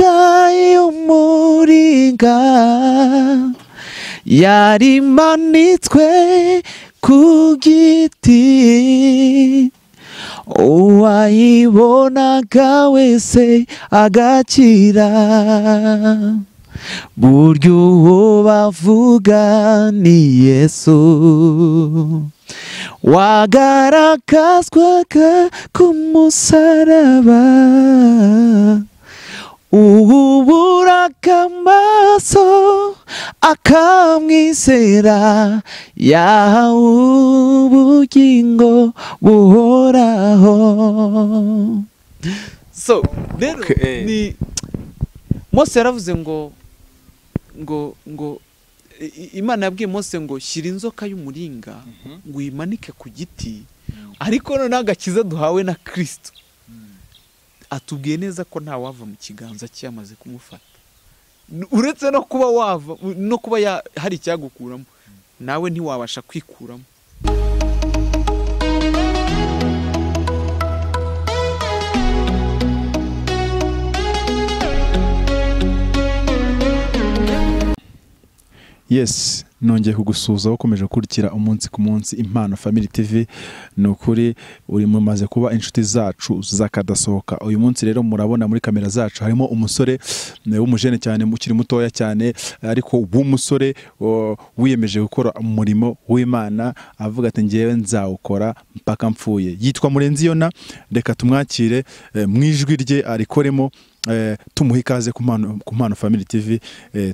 inzoka y'umuringa yarimanitswe ku giti, uwayibonaga wese agakira. Burya uwo bavuga ni Yesu, wagaragazwaga ku musaraba, uburaga amaso akamwizera, yahawe ubugingo buhoraho. So rero ni Mose yaravuze ngo Imana yabwiye Mose ngo shyira inzoka y'umuringa ngo uyimanike ku giti, ariko none agakiza duhawe na Kristo atubwiye neza ko nta wava mu kiganza cye yamaze kumufata, uretse no kuba wava no kuba hari icyagukuramo, nawe ntiwabasha kwikuramo. Yes, nongeye kugusuza ukomeje gukurikira umunsi ku munsi Impano Family TV. Nukuri uri mumaze kuba inshuti zacu zakadasohoka. Uyu munsi rero murabona muri kamera zacu harimo umusore w'umujene cyane, ukiri mutoya cyane, ariko w'umusore wiyemeje gukora umurimo w'Imana, avuga ati ngiyewe nzawukora mpaka mpfuye. Yitwa Murenzi Yonah, reka tumwakire mwijwi rye arikoremo. Tumuhe ikaze ku Mpano Family TV,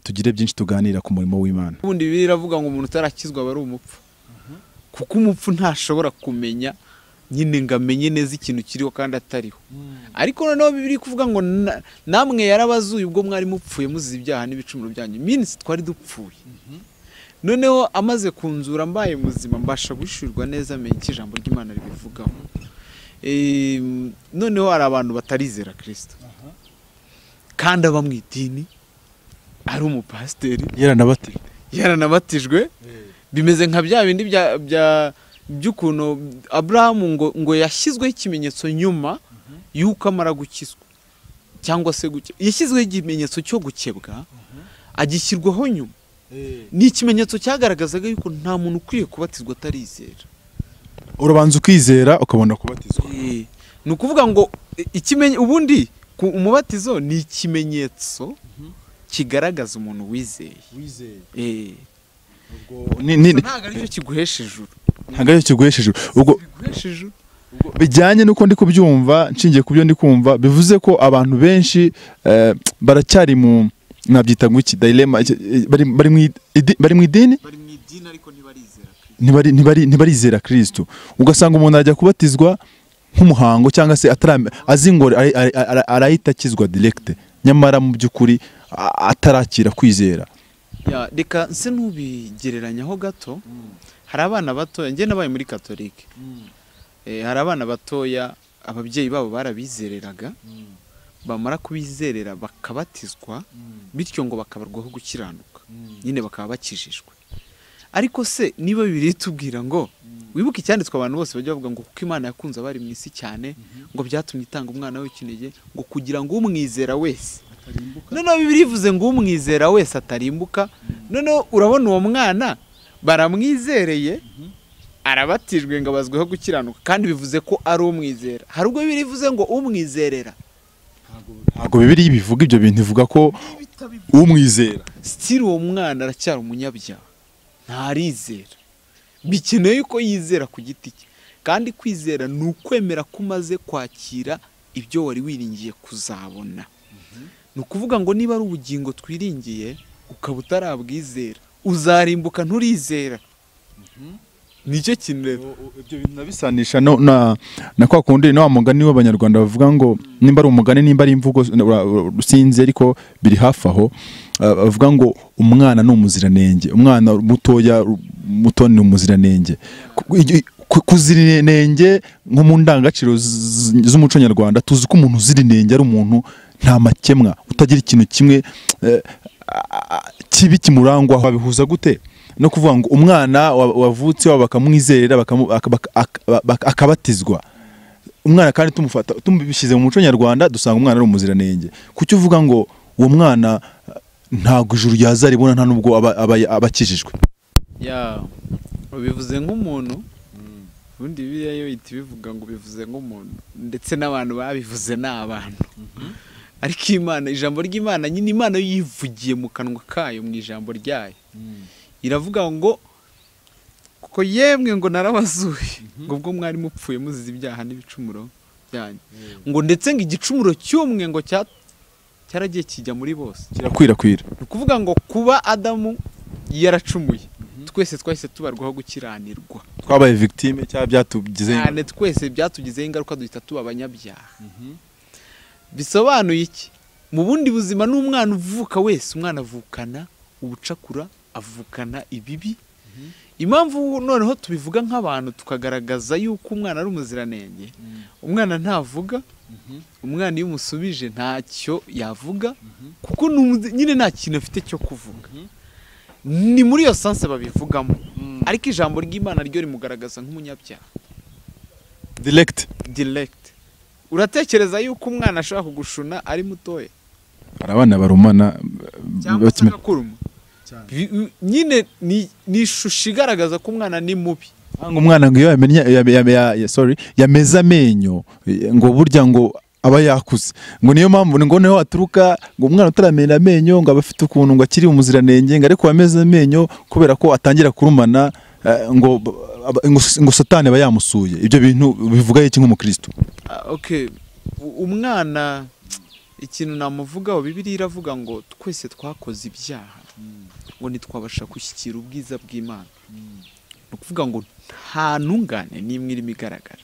tugire byinshi tuganira ku murimo w'Imana. Ubundi biravuga ngo umuntu utarakizwa bari umupfu, kuko umupfu ntashobora kumenya nyine ngo amenye neza ikintu kiriho kandi atariho. Ariko noneho Bibiri kuvuga ngo namwe yarabazuye ubwo mwari mupfuye muzize ibyaha n'ibicumuro byanyu, minsi twari dupfuye. Noneho amaze kunzura mbaye muzima, mbasha gushirwa neza menye ijambo ry'Imana ribivugaho. Noneho hari abantu batarizera Kristo, kandi aba mu idini, ari umupasiteri yaranabatijwe. Bimeze nka bya bindi by'ukuntu Abrahamu ngo yashyizweho ikimenyetso nyuma y'uko amara gukizwa, cyangwa se yashyizweho ikimenyetso cyo gukebwa, agishyirwaho nyuma. Ni ikimenyetso cyagaragazaga yuko nta muntu ukwiye kubatizwa atarizera. Urabanza ukizera ukabona kubatizwa. Ni ukuvuga ngo ubundi umubatizo ni ikimenyetso kigaragaza umuntu wizeye. Ntago aricyo kiguhesha ijuru. Ubwo bijyanye nuko ndi kubyumva, nshingiye kubyo ndi kumva, bivuze ko abantu benshi baracyari mu nabyita ngo iki dilemma, bari mu idini ariko ntibarizera Kristo. Ugasanga umuntu ajya kubatizwa nk'umuhango cyangwa se azi ngo arahita akizwa direct, nyamara mu by'ukuri atarakira kwizera. Reka nse nubigereranyaho gato. Hari abana batoya, njye nabaye muri Katolike, hari abana batoya ababyeyi babo barabizereraga, bamara kubizerera bakabatizwa, bityo ngo bakabarwaho gukiranuka, nyine bakaba bakijijwe. Ariko se niba Bibiri tubwira ngo wibuke icyanditswe abantu bose bajya bavuga ngo kuko Imana yakunze abari mu isi cyane ngo byatumye itanga umwana we w'ikinege ngo kugira ngo umwizera wese atarimbuka. Noneho Bibiri ivuze ngo umwizera wese atarimbuka. Noneho urabona uwo mwana baramwizereye, arabatijwe ngo abazweho gukiranuka, kandi bivuze ko ari umwizera. Hari ubwo Bibiri ivuze ngo umwizerera. Ntabwo Bibiri bivuga ibyo bintu, ivuga ko umwizera. Still uwo mwana aracyari umunyabyaha, ntarizera. Bikeneye yuko yizera ku giti cye, kandi kwizera ni ukwemera ko umaze kwakira ibyo wari wiringiye kuzabona. Ni ukuvuga ngo niba ari ubugingo twiringiye ukaba utarabwizera, uzarimbuka nturizera. Nicyo kintu rero ibyo bintu nabisanisha na kwa kundi no mugani w'Abanyarwanda bavuga ngo nimba ari umugani nimba ari imvugo rusinze, ariko biri hafi aho. Bavuga ngo umwana ni umuziranenge, umwana muto ni umuziranenge. Kuziranenge nko mu ndangagaciro z'umuco nyarwanda, tuzi ko umuntu uziranenge ari umuntu nta makemwa, utagira ikintu kimwe kibi kimurangwa. Babihuza gute no kuvuga ngo umwana wavutse bakamwizerera akabatizwa? Umwana kandi tumufata tumubishyize mu muco nyarwanda, dusanga umwana ari umuziranenge. Kuki uvuga ngo uwo mwana ntabwo ijuru yazaribona nta nubwo abakijijwe. Bivuze nk'umuntu ubundi Bibiliya yo ihita ibivuga ngo bivuze nk'umuntu ndetse n'abantu babivuze n'abantu ariko Imana ijambo ry'Imana nyine Imana yivugiye mu kanwa kayo mu ijambo ryayo iravuga ngo kuko yemwe ngo narabazuye ngo ubwo mwari mupfuye muzize ibyaha n'ibicumuro byanyu ngo ndetse ngo igicumuro cy'umwe ngo cyaragiye kijya muri bose kirakwirakwira. ni ukuvuga ngo kuba Adamu yaracumuye twese twahise tubarwaho gukiranirwa, twabaye victime cyangwa byatugizeho cyane twese byatugizeho ingaruka duhita tuba abanyabyaha. Bisobanuye iki? Mu bundi buzima n'umwana uvuka wese umwana avukana ubucakura, avukana ibibi. Impamvu noneho tubivuga nk'abantu tukagaragaza yuko umwana ari umuziranenge, umwana ntavuga, umwana iyo umusubije ntacyo yavuga kuko nyine nta kintu afite cyo kuvuga. Ni muri iyo sanse babivugamo, ariko ijambo ry'Imana ryo rimugaragaza nk'umunyabyaha direct. Uratekereza yuko umwana ashobora kugushuna ari mutoya? Hari abana barumana bakimenya nyine ni ishusho igaragaza ko umwana ni mubi. Umwana ngo iyo yameze amenyo ngo burya ngo aba yakuze, ngo niyo mpamvu ngo niho aturuka ngo umwana utaramenya amenyo ngo abafite ukuntu ngo akiri umuziranenge, ngo ariko ameze amenyo kubera ko atangira kurumana ngo satani aba yamusuye. Ibyo bintu bivuga iki nk'umukristo? Umwana ikintu namuvugaho, Bibiliya iravuga ngo twese twakoze ibyaha ngo ntitwabasha gushyikira ubwiza bw'Imana. Ni ukuvuga ngo nta ntungane n'imwe irimo igaragara.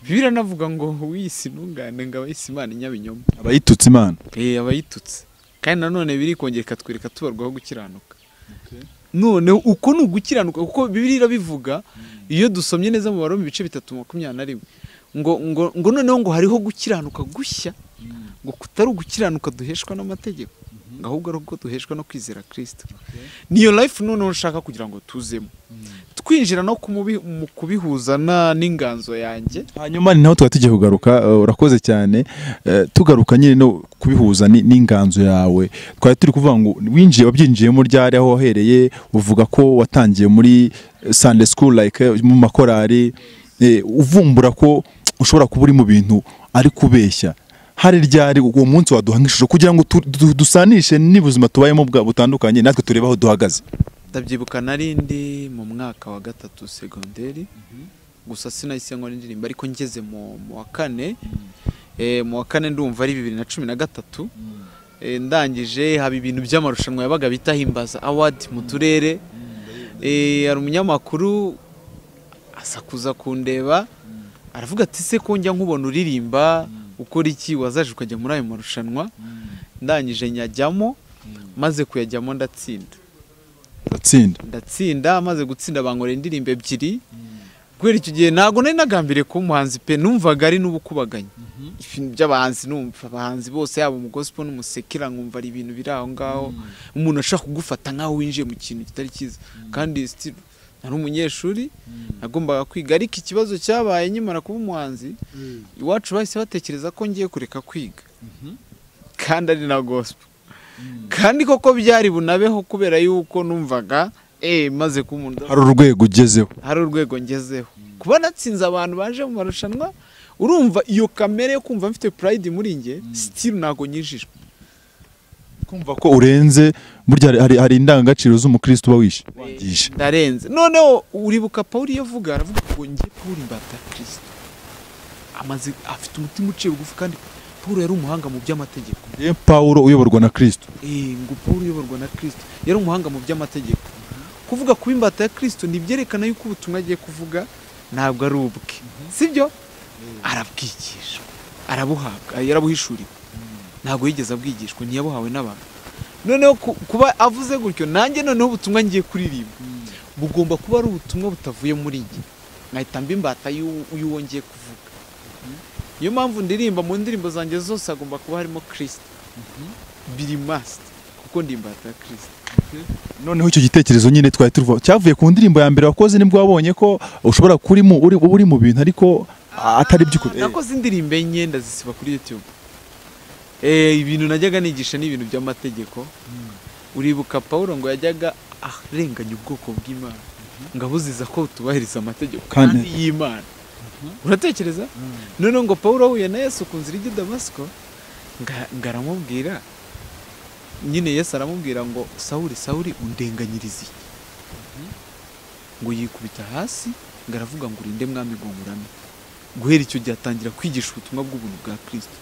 Bibiliya navuga ngo wisi ntungane ngo abayise Imana inyabinyoma, abayitutse Imana, abayitutse. Kandi nanone biri kongera ikatwereka tubarwaho gukiranuka. None uko ni ugukiranuka kuko Bibiliya irabivuga iyo dusomye neza mu Baroma ibice 3:21 ngo noneho ngo hariho gukiranuka gushya, ngo kutari ugukiranuka duheshwa n'amategeko, ahubwo ari uko duheshwa no kwizera Kristo. Niyo life noneho nshaka kugira ngo tuzemo twinjira no kubihuza n'inganzo yanjye. Hanyuma ni naho tugiye kugaruka. Urakoze cyane. Tugaruka nyine no kubihuza n'inganzo yawe. Twari turi kuvuga ngo wabyinjiyemo ryari, aho wahereye uvuga ko watangiye muri Sunday school like mu makorari, uvumbura ko ushobora kuba uri mu bintu ari kubeshya. Hari ryari uwo munsi waduhangishije kugira ngo dusanishe n'ubuzima tubayemo butandukanye natwe turebe aho duhagaze? Ndabyibuka narindi mu mwaka wa 3 segonderi, gusa sinahise nkora indirimbo, ariko ngeze mu wa 4 mu wa 4 ndumva ari 2013 ndangije haba ibintu by'amarushanwa yabaga bita Himbaza Award mu turere. Hari umunyamakuru asakuza kundeba aravuga ati se ko njya nkubona uririmba ukora iki, wazaje ukajya muri ayo marushanwa? Ndangije nyajyamo, maze kuyajyamo ndatsinda, maze gutsinda bankora indirimbo 2. Kubera icyo gihe ntago nari nagambiriye kuba umuhanzi pe, numvaga ari n'ubukubaganye ibintu by'abahanzi, numva abahanzi bose yaba mu gospel n'umusekera nkumva ari ibintu biri aho ngaho, umuntu ashaka kugufata nkaho winjiye mu kintu kitari cyiza. Kandi still nari umunyeshuri nagombaga kwiga, ariko ikibazo cyabaye nyimara kuba umuhanzi iwacu bahise batekereza ko ngiye kureka kwiga kandi ari na gospel. Kandi koko byari bunabeho kubera yuko numvaga maze kumuntu hari urwego ngezeho, kuba natsinze abantu baje mu marushanwa. Urumva iyo kamere yo kumva mfite pride muri nge, still nago nyijijwe kumva ko urenze. Burya hari indangagaciro z'umukristo uba wishe ndarenze. Noneho uribuka Paulo yavuga, aravuga ngo ngiye Paulo imbata ya Kristo, amaze afite umutima uciye bugufi. Kandi Paulo yari umuhanga mu by'amategeko. Paulo uyoborwa na Kristo. Ngo Paulo uyoborwa na Kristo yari umuhanga mu by'amategeko. Kuvuga kuba imbata ya Kristo nibyerekana yuko ubutumwa agiye kuvuga ntabwo ari ubwe, sibyo? Arabwigisha, arabuhabwa, yarabuhishuriwe. Ntabwo yigeze abwigishwa, ntiyabuhawe n'abantu. Noneho kuba avuze gutyo, nanjye noneho ubutumwa ngiye kuririmba bugomba kuba ari ubutumwa butavuye muri njye, nkahita mba imbata y'uwo ngiye kuvuga. Niyo mpamvu ndirimba mu ndirimbo zanjye zose agomba kuba harimo Kristo. Biri must, kuko ndi imbata ya Kristo. Noneho icyo gitekerezo nyine twari tuvuga cyavuye ku ndirimbo ya mbere wakoze, nibwo wabonye ko ushobora uri mu bintu ariko atari by'ukuri. Nakoze indirimbo enye ndazisiba kuri YouTube. ibintu najyaga nigisha n'ibintu by'amategeko. Uribuka Paulo ngo yajyaga arenganya ubwoko bw'Imana ngo abuziza ko tubahiriza amategeko kandi y'Imana. Uratekereza? None ngo Paulo ahuye na Yesu ku nzira ijya Damasiko ngaramubwira nyine Yesu aramubwira ngo Sawuli undenganyirize iki? Ngo yikubita hasi ngaravuga ngo urinde mwami gongurame. Guhera icyo gihe atangira kwigisha ubutumwa bw'ubuntu bwa Kristo.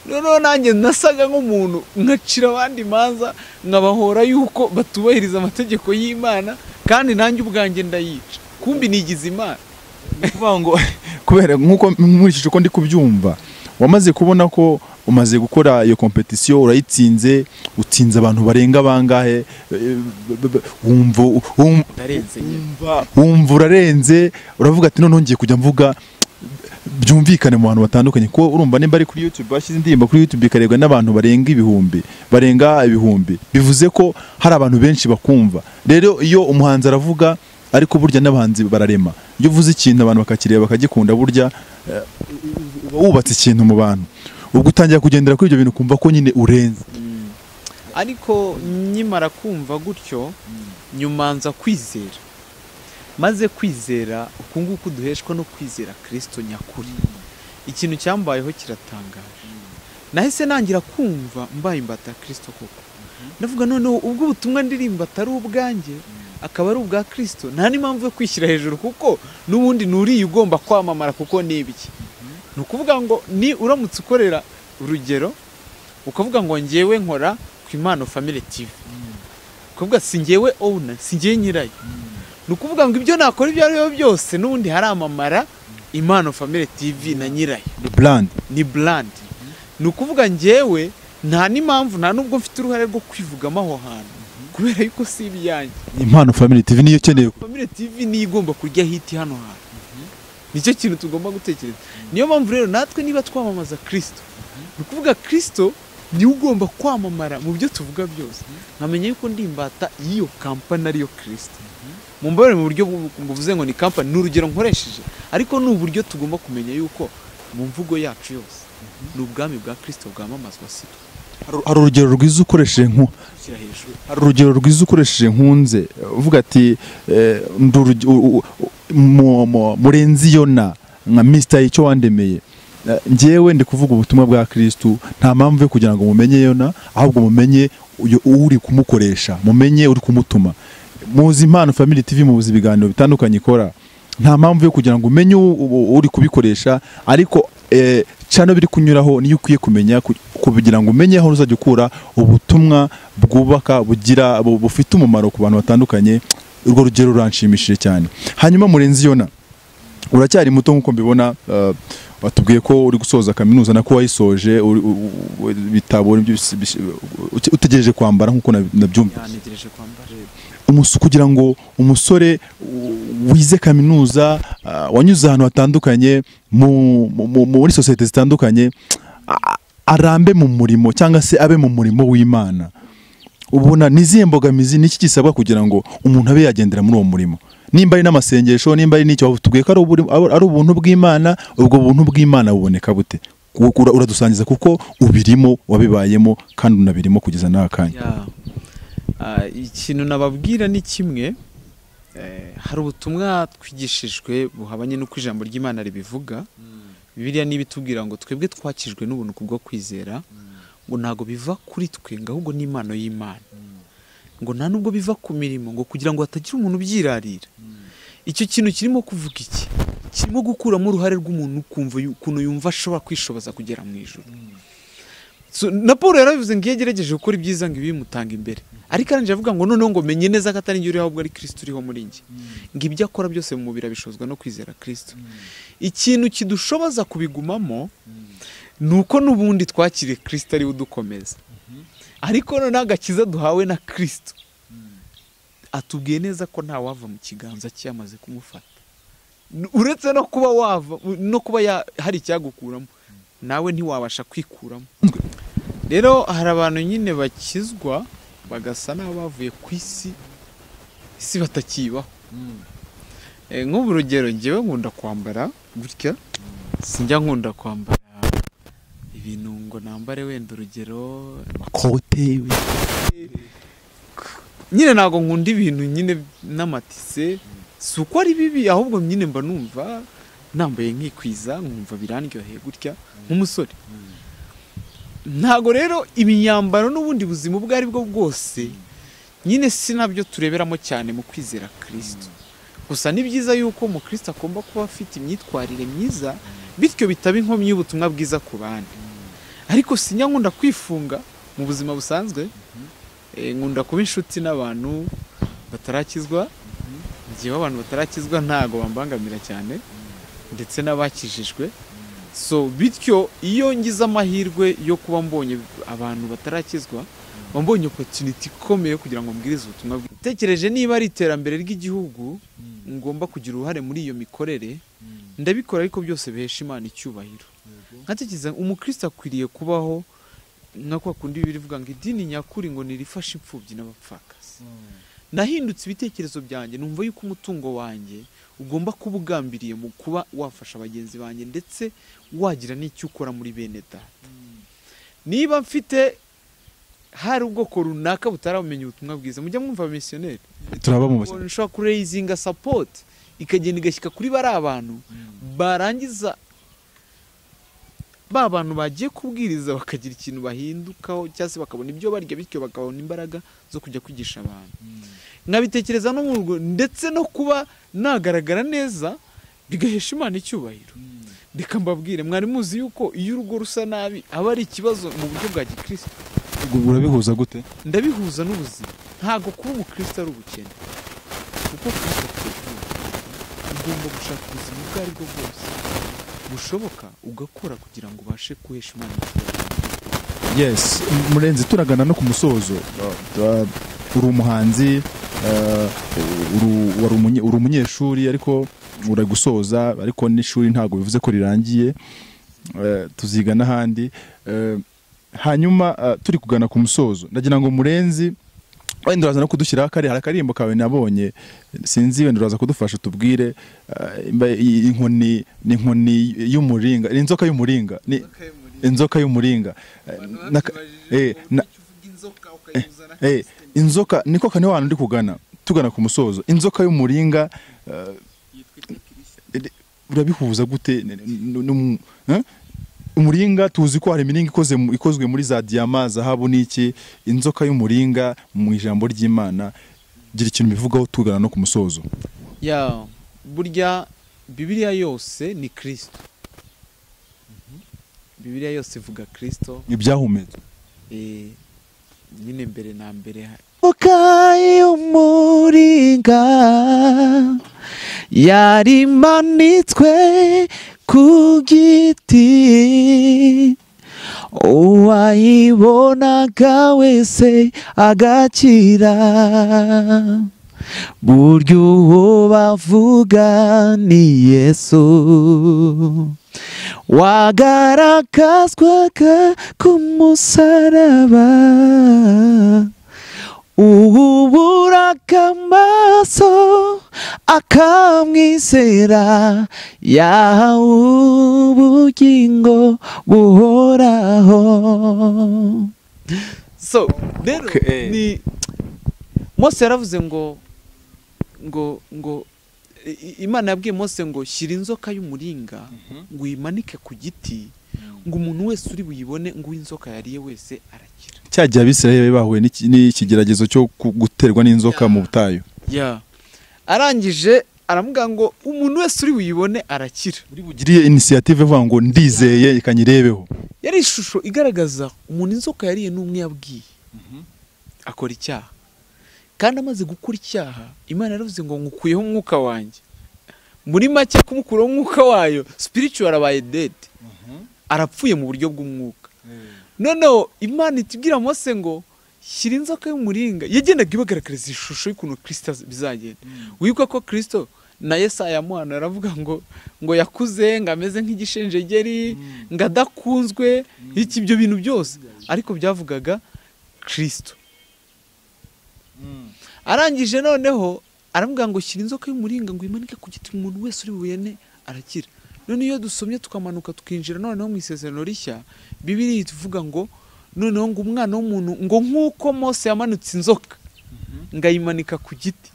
Noneho nanjye nasaga nk'umuntu nkacira abandi manza nkabahora yuko batubahiriza amategeko y'Imana kandi nanjye ubwanjye ndayica. Kumbi nigize Imana. Kuvuga ngo kubera nkuko nkurikije ko ndi kubyumva wamaze kubona ko umaze gukora iyo competition urayitsinze utsinze abantu barenga bangahe wumva urarenze uravuga ati none ngiye kujya mvuga byumvikane mu bantu batandukanye ko urumva nimba ari kuri YouTube bashyize indirimbo kuri YouTube ikarebwa n'abantu barenga ibihumbi bivuze ko hari abantu benshi bakumva. Rero iyo umuhanzi aravuga ariko burya n'abahanzi bararema, iyo uvuze ikintu abantu bakakireba bakagikunda burya wubatse ikintu mu bantu, ubwo utangira kugendera kuri ibyo bintu kumva ko nyine urenze. Ariko nyimara kumva gutyo nyuma nza kwizera, maze kwizera uku nguku duheshwa no kwizera Kristo nyakuri. Ikintu cyambayeho kiratangaje, nahise nangira kumva mbaye imbata Kristo koko. Ndavuga noneho ubwo ubutumwa ndirimba atari ubwanjye akaba ari ubwa Kristo, nta n'impamvu yo kwishyira hejuru kuko n'ubundi nuriye ugomba kwamamara kuko nibiki. Nukuvuga ngo ni uramutse ukorera urugero ukavuga ngo ngewe nkora ku Impano Family TV, ukavuga si ngewe owner, si ngewe nyirayo, nukuvuga ngo ibyo nakora ibyo ari byo byose n'ubundi haramamara Impano Family TV na nyirayo, ni brand. Nukuvuga ngewe nta n'impamvu nta nubwo mfite uruhare rwo kwivugamo aho hantu kubera yuko si ibyanjye. Impano Family TV niyo keneye, Family TV niyo igomba kurya hiti hano hantu. Nicyo kintu tugomba gutekereza. Niyo mpamvu rero natwe niba twamamaza Kristo, nukuvuga Kristo ni ugomba kwamamara mu byo tuvuga byose. Nkamenya yuko ndi imbata iyo company ariyo Kristo. Mumbare mu buryo buvuze ngo ni company n'urugero nkoresheje, ariko n'uburyo tugomba kumenya yuko mu mvugo yacu yose n'ubwami bwa Kristo bwamamazwa sitwe. Hari urugero rwiza ukoresheje nkunze uvuga ati Murenzi Yonah Mr ICYOWANDEMEYE. Njyewe ndi kuvuga ubutumwa bwa Kristo, nta mpamvu yo kugira ngo mumenye Yonah, ahubwo mumenye uri kumukoresha, mumenye uri kumutuma. Muzi Impano Family TV muzi ibiganiro bitandukanye ikora, nta mpamvu yo kugira ngo umenye uri kubikoresha, ariko cyane biri kunyuraho niyo ukwiye kumenya kugira ngo umenye aho uzajya ukura ubutumwa bwubaka bufite umumaro ku bantu batandukanye. Urwo rugero ruranshimishije cyane. Hanyuma Murenzi Yonah uracyari muto nkuko mbibona, watubwiye ko uri gusoza kaminuza nako wayisoje, bitabo utegereje kwambara nkuko nabyumva. Nategereje kwambara kugira ngo umusore wize kaminuza wanyuze ahantu hatandukanye muri societe zitandukanye arambe mu murimo cyangwa se abe mu murimo w'Imana, ubona nizihe mbogamizi niki gisabwa kugira ngo umuntu abe yagendera muri uwo murimo? Nimba ari n'amasengesho, nimba ari n'icyo tubwiye ko ari ubuntu bw'Imana, ubwo buntu bw'Imana buboneka bute? Uradusangiza kuko ubirimo, wabibayemo kandi unabirimo kugeza n'akanya. Ikintu nababwira ni kimwe, hari ubutumwa twigishijwe buhabanye n'uko ijambo ry'Imana ribivuga. Bibiliya nibitubwira ngo twebwe twakijwe n'ubuntu kubwo kwizera, ngo ntago biva kuri twe ahubwo ni impano y'Imana, ngo nta nubwo biva ku mirimo, ngo kugira ngo hatagira umuntu ubyirarira. Icyo kintu kirimo kuvuga iki? Kirimo gukuramo uruhare rw'umuntu kumva ukuntu yumva ashobora kwishoboza kugera mu ijuru. Na Paul yarabivuze ngo yagerageje gukora ibyiza ngo ibimutanga imbere, ariko aranje avuga ngo noneho ngo menye neza ko atari njye uri ahubwo ari Kristo uriho muri njye, ngo ibyo akora byose mu mubiri abishozwa no kwizera Kristo. Ikintu kidushoboza kubigumamo nuko n'ubundi twakiriye Kristo ari udukomeza, ariko none agakiza duhawe na Kristo atubwiye neza ko nta wava mu kiganza cyamaze kumufata, uretse no kuba wava no kuba hari icyagukuramo, nawe ntiwabasha kwikuramo. Rero hari abantu nyine bakizwa bagasa naho bavuye ku isi batakibaho. Nk'ubu urugero, ngewe nkunda kwambara gutya, sinjya nkunda kwambara ibintu ngo nambare wenda urugero makote nyine ntago nkunda ibintu nyine n'amatise si uko ari bibi ahubwo nyine mba numva nambaye nkikwiza nkumva birandyoheye gutya nk'umusore ntago rero imyambaro n'ubundi buzima ubwo ari bwo bwose nyine sinabyo tureberamo cyane mu kwizera Kristo gusa ni byiza yuko mu Kristo agomba kuba afite imyitwarire myiza bityo bitaba inkomyi y'ubutumwa bwiza ku bandi ariko sinyakunda kwifunga mu buzima busanzwe nkunda kuba inshuti n'abantu batarakizwa ngiye abantu batarakizwa ntago bambangamira cyane ndetse n'abakijijwe so bityo iyo ngize amahirwe yo kuba mbonye abantu batarakizwa mbonye opportunity ikomeye kugira ngo mbwirize ubutumwa tekereje niba ari iterambere ry'igihugu ngomba kugira uruhare muri iyo mikorere ndabikora ariko byose bihesha Imana icyubahiro nkatekereza umukristo akwiriye kubaho nako kundi birivuga ngo idini nyakuri ngo nirifashe imfubyi n'abapfakazi nahindutse ibitekerezo byanjye numva yuko umutungo wanjye ugomba kuba ugambiriye mu kuba wafasha abagenzi banjye ndetse wagira n'icyo ukora muri bene data niba mfite hari ubwoko runaka butaramenye ubutumwa bwiza mujya mwumva missionnaire turaba mu bashaka nshobora kureyizinga support ikagenda igashyika kuri bari abantu barangiza ba bantu bagiye kubwiriza bakagira ikintu bahindukaho cyase bakabona ibyo barya bityo bakabona imbaraga zo kujya kwigisha abantu nkabitekereza no mu rugo ndetse no kuba nagaragara neza bigahesha Imana icyubahiro reka mbabwire mwari muzi yuko iyo urugo rusa nabi aba ari ikibazo mu buryo bwa gikristo urabihuza gute ndabihuza n'ubuzima ntago kuba umukristo ari ubukene kuko Kristo ugomba gushaka ubuzima ubwo ari bwo bwose bushoboka ugakora kugira ngo ubashe kuhesha Imana yes murenzi turagana no ku musozo uri umuhanzi uri umunyeshuri ariko uragusoza ariko n'ishuri ntago bivuze ko rirangiye tuziga n'ahandi hanyuma turi kugana ku musozo ndagira ngo murenzi wenda uraza no kudushyiraho hari akarimbo kawe nabonye sinzi wenda uraza kudufasha tubwire inkoni y'umuringa inzoka y'umuringa ni inzoka y'umuringa inzoka niko kane wantu ndi kugana tugana ku musozo inzoka y'umuringa urabihuza gute umuringa tuzi ko hari imiringa ikozwe muri za diyama zahabu n'iki inzoka y'umuringa mu ijambo ry'Imana gira ikintu bivugaho tugana no ku musozo ya burya Bibiliya yose ni Kristo Bibiliya yose ivuga Kristo ibyahumetse nyine mbere na mbere y'umuringa yarimanitswe ku giti uwayibonaga wese agakira burya uwo bavuga ni Yesu wagaragazwaga ku musaraba uburaga amaso akamwizera yahawe ubugingo buhoraho so rero ni Mose yaravuze ngo Imana yabwiye Mose ngo shyira inzoka y'umuringa ngo uyimanike ku giti ngo umuntu wese uri buyibone ngo inzoka yariye wese arakira cyagiye Abisirayeli bahuye n'ikigeragezo cyo guterwa n'inzoka mu butayu arangije aramubwira ngo umuntu wese uri buyibone arakira uri bugiriye initiative vuga ngo ndizeye ikanyirebeho yari ishusho igaragaza umuntu inzoka yariye n'umwe yabwiye akora icyaha kandi amaze gukora icyaha Imana yaravuze ngo ngukuyeho umwuka wanjye muri make kumukuraho umwuka wayo spiritual abaye dead arapfuye mu buryo bw'umwuka noneho Imana itubwira Mose ngo shyira inzoka y'umuringa yagendaga ibagaragariza ishusho y'ukuntu Kristo bizagenda wibuka ko Kristo na Yesaya muhana aravuga ngo yakuze ngo ameze nk'igishenjegeri ngo adakunzwe iki ibyo bintu byose ariko byavugaga Kristo arangije noneho aramubwira ngo shyira inzoka y'umuringa ngo imanike ku giti umuntu wese uri buyene arakira none iyo dusomye tukamanuka tukinjira noneho mu isezerano rishya Bibiliya ituvuga ngo noneho ngo umwana w'umuntu ngo nk'uko Mose yamanutse inzoka ngayimanika ku giti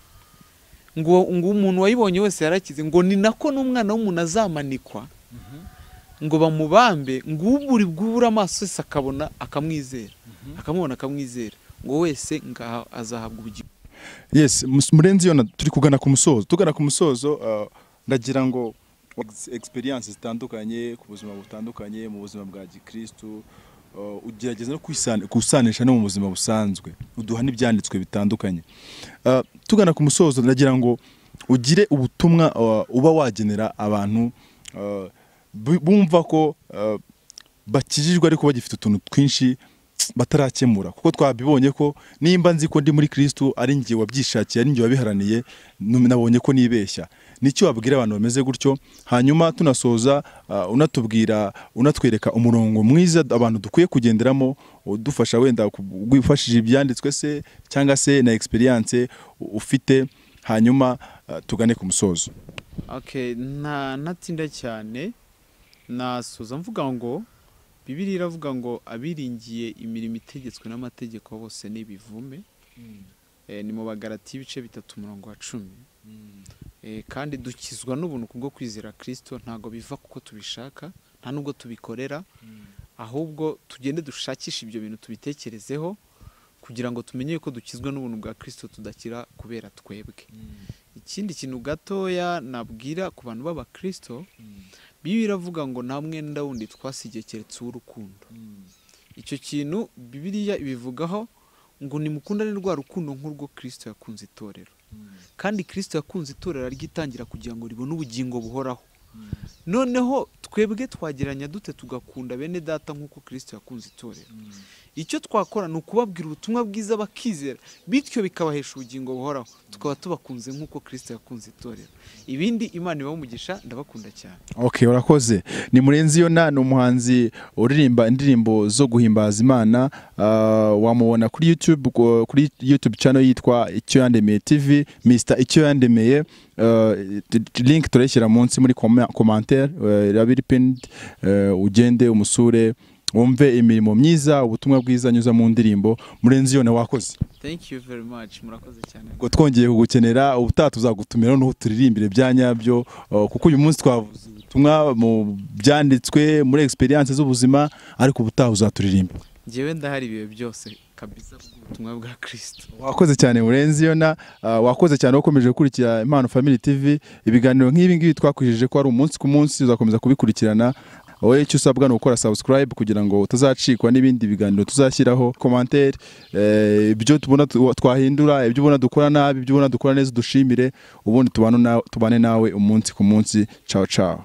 ngo umuntu wayibonye wese yarakize ngo ni nako n'umwana w'umuntu azamanikwa ngo bamubambe ngo uburi bwubura amaso wese akabona akamwizera akamubona akamwizera ngo wese ngaha azahabwa ubugingo. Yes, Murenzi Yonah, turi kugana ku musozo. Tugana ku musozo, ndagira ngo experience zitandukanye ku buzima butandukanye mu buzima bwa Gikristo, ugerageza no kusanisha no mu buzima busanzwe, uduha n'ibyanditswe bitandukanye. Tugana ku musozo, ndagira ngo ugire ubutumwa uba wagenera abantu bumva ko bakijijwe ariko bagifite utuntu twinshi batarakemura, kuko twabibonye ko nimba nzi ko ndi muri Kristo ari ngiye wabyishakiye, ari ngiye wabiharaniye, nabonye ko nibeshya. Nicyo wabwira abantu bameze gutyo. Hanyuma tunasoza, unatwereka umurongo mwiza abantu dukwiye kugenderamo, udufasha wenda gwifashije ibyanditswe se cyangwa se na experience ufite, hanyuma tugane ku musozo. Okay, natinda cyane, nasoza mvuga ngo Bibiliya iravuga ngo abiringiye imirimo itegetswe n'amategeko bose nibivume. Ni mu Bagalati ibice 3:10. Kandi dukizwa n'ubuntu kubwo kwizera Kristo, ntago biva kuko tubishaka, nta nubwo tubikorera, ahubwo tugende dushakisha ibyo bintu tubitekerezeho kugira ngo tumenye ko dukizwa n'ubuntu bwa Kristo, tudakira kubera twebwe. Ikindi kintu gatoya nabwira ku bantu b'aba Kristo, Bibiliya iravuga ngo nta mwenda wundi twasigiye keretse urukundo. Icyo kintu Bibiliya ibivugaho ngo nimukundane rwa rukundo nk'urwo Kristo yakunze itorero. Kandi Kristo yakunze itorero aryitangira kugira ngo ribone ubugingo buhoraho. Noneho twebwe twageranya dute tugakunda bene data nk'uko Kristo yakunze itorero. Icyo twakora ni ukubabwira ubutumwa bwiza bakizera, bityo bikabahesha ubugingo buhoraho, tukaba tubakunze nk'uko Kristo yakunze itorero. Ibindi Imana ibamugisha, ndabakunda cyane. Okay, urakoze. Ni Murenzi Yonah, ni umuhanzi uririmba indirimbo zo guhimbaza Imana. Wamubona kuri YouTube channel yitwa Icyoyandemeye TV, Mr Icyoyandemeye. Link tureshyira munsi muri commentaire, irabiri pinned. Ugende umusure, wumve imirimo myiza, ubutumwa bwiza nyuza mu ndirimbo. Murenzi Yonah, wakoze. Thank you very much, murakoze cyane. Ngo twongeye kugukenera, ubutaha tuzagutumira no turirimbire byanyabyo, kuko uyu munsi twavuze ubutumwa mu byanditswe muri experience z'ubuzima, ariko ubutaha uzaturirimba. Ngewe ndahari ibihe byose kabisa ubutumwa bwa Kristo. Wakoze cyane Murenzi Yonah, wakoze cyane ukomeje gukurikira Impano Family TV. Ibiganiro nk'ibi ngibi twakwijije ko ari umunsi ku munsi, uzakomeza kubikurikirana. Wowe icyo usabwa ni ukora subscribe kugira ngo utazacikwa n'ibindi biganiro tuzashyiraho. Commentaire ibyo tubona twahindura, ibyo ubona dukora nabi, ibyo ubona dukora neza dushimire, ubundi tubane nawe umunsi ku munsi. Ciao ciao.